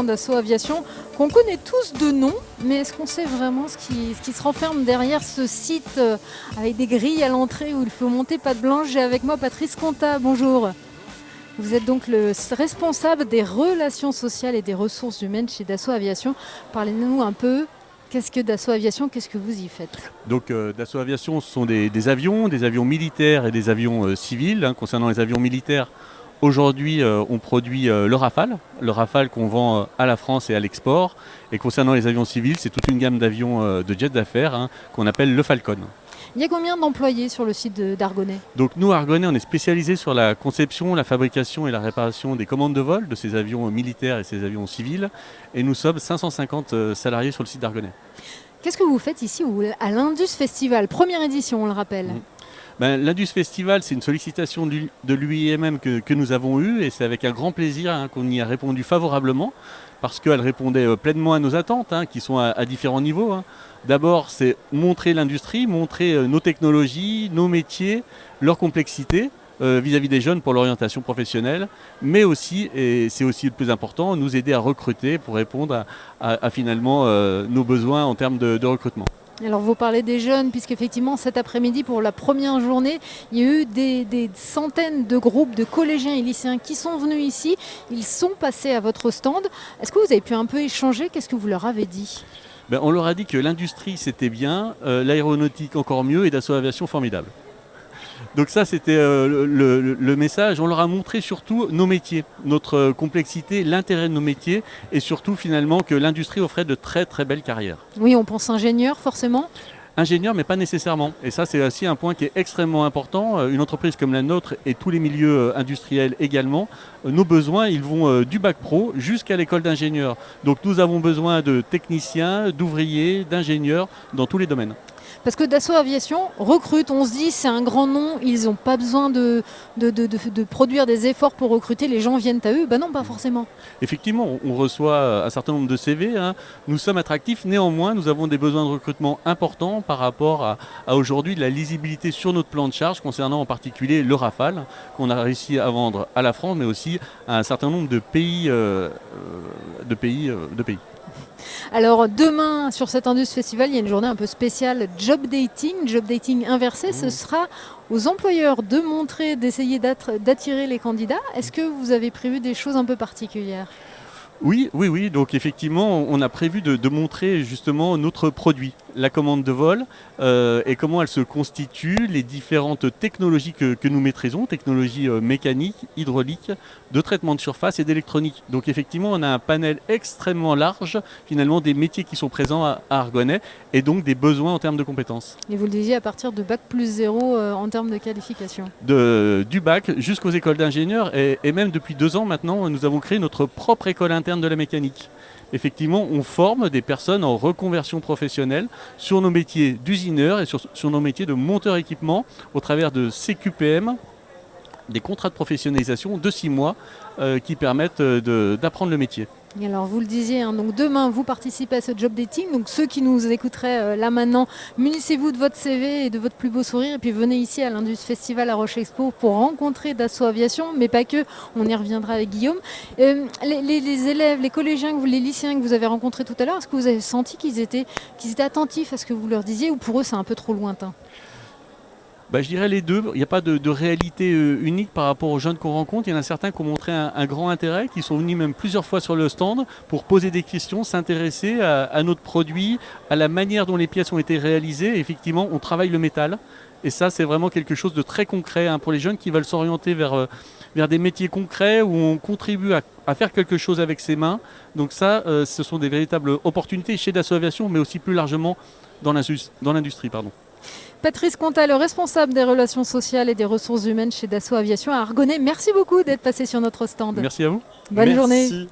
d'Assaut Aviation, qu'on connaît tous de nom, mais est-ce qu'on sait vraiment ce qui se renferme derrière ce site avec des grilles à l'entrée où il faut monter patte blanche? J'ai avec moi Patrice Contat, bonjour. Vous êtes donc le responsable des relations sociales et des ressources humaines chez Dassault Aviation. Parlez-nous un peu, qu'est-ce que Dassault Aviation, qu'est-ce que vous y faites? Donc Dassault Aviation, ce sont des avions militaires et des avions civils. Concernant les avions militaires, aujourd'hui on produit le Rafale qu'on vend à la France et à l'export. Et concernant les avions civils, c'est toute une gamme d'avions de jet d'affaires qu'on appelle le Falcon. Il y a combien d'employés sur le site d'Argonay? Donc nous, à Argonay, on est spécialisé sur la conception, la fabrication et la réparation des commandes de vol de ces avions militaires et ces avions civils. Et nous sommes 550 salariés sur le site d'Argonay. Qu'est-ce que vous faites ici à l'Indus Festival? Première édition, on le rappelle. L'Indus Festival, c'est une sollicitation de l'UIMM que nous avons eue et c'est avec un grand plaisir qu'on y a répondu favorablement parce qu'elle répondait pleinement à nos attentes qui sont à différents niveaux. D'abord, c'est montrer l'industrie, montrer nos technologies, nos métiers, leur complexité vis-à-vis des jeunes pour l'orientation professionnelle, mais aussi, et c'est aussi le plus important, nous aider à recruter pour répondre à finalement nos besoins en termes de recrutement. Alors vous parlez des jeunes, puisqu'effectivement cet après-midi pour la première journée, il y a eu des centaines de groupes de collégiens et lycéens qui sont venus ici, ils sont passés à votre stand. Est-ce que vous avez pu un peu échanger? Qu'est-ce que vous leur avez dit? On leur a dit que l'industrie c'était bien, l'aéronautique encore mieux et Dassault Aviation formidable. Donc ça c'était le message. On leur a montré surtout nos métiers, notre complexité, l'intérêt de nos métiers et surtout finalement que l'industrie offrait de très très belles carrières. Oui, on pense ingénieur forcément. Ingénieur, mais pas nécessairement. Et ça, c'est aussi un point qui est extrêmement important. Une entreprise comme la nôtre et tous les milieux industriels également, nos besoins, ils vont du bac pro jusqu'à l'école d'ingénieur. Donc nous avons besoin de techniciens, d'ouvriers, d'ingénieurs dans tous les domaines. Parce que Dassault Aviation recrute, on se dit c'est un grand nom, ils n'ont pas besoin de produire des efforts pour recruter, les gens viennent à eux. Ben non, pas forcément. Effectivement, on reçoit un certain nombre de CV. Nous sommes attractifs, néanmoins, nous avons des besoins de recrutement importants par rapport à aujourd'hui la lisibilité sur notre plan de charge concernant en particulier le Rafale qu'on a réussi à vendre à la France, mais aussi à un certain nombre de pays. Alors demain, sur cet Indus Festival, il y a une journée un peu spéciale job dating inversé. Ce sera aux employeurs de montrer, d'essayer d'attirer les candidats. Est-ce que vous avez prévu des choses un peu particulières? Oui. Donc effectivement, on a prévu de montrer justement notre produit, la commande de vol, et comment elle se constitue, les différentes technologies que nous maîtrisons, technologies mécaniques, hydrauliques, de traitement de surface et d'électronique. Donc effectivement, on a un panel extrêmement large, finalement, des métiers qui sont présents à Argonay, et donc des besoins en termes de compétences. Et vous le disiez, à partir de Bac plus 0 en termes de qualification. Du bac jusqu'aux écoles d'ingénieurs, et même depuis 2 ans maintenant, nous avons créé notre propre école interne de la mécanique. Effectivement, on forme des personnes en reconversion professionnelle sur nos métiers d'usineur et sur nos métiers de monteur équipement au travers de CQPM, des contrats de professionnalisation de 6 mois qui permettent d'apprendre le métier. Et alors vous le disiez, donc demain vous participez à ce job dating, donc ceux qui nous écouteraient là maintenant, munissez-vous de votre CV et de votre plus beau sourire et puis venez ici à l'Indus Festival à Roche Expo pour rencontrer Dassault Aviation, mais pas que, on y reviendra avec Guillaume. Les élèves, les collégiens, les lycéens que vous avez rencontrés tout à l'heure, est-ce que vous avez senti qu'ils étaient attentifs à ce que vous leur disiez ou pour eux c'est un peu trop lointain? Je dirais les deux. Il n'y a pas de réalité unique par rapport aux jeunes qu'on rencontre. Il y en a certains qui ont montré un grand intérêt, qui sont venus même plusieurs fois sur le stand pour poser des questions, s'intéresser à notre produit, à la manière dont les pièces ont été réalisées. Effectivement, on travaille le métal. Et ça, c'est vraiment quelque chose de très concret pour les jeunes qui veulent s'orienter vers des métiers concrets où on contribue à faire quelque chose avec ses mains. Donc ça, ce sont des véritables opportunités chez Dassault Aviation, mais aussi plus largement dans l'industrie. Patrice Contat, le responsable des relations sociales et des ressources humaines chez Dassault Aviation à Argonay. Merci beaucoup d'être passé sur notre stand. Merci à vous. Bonne journée.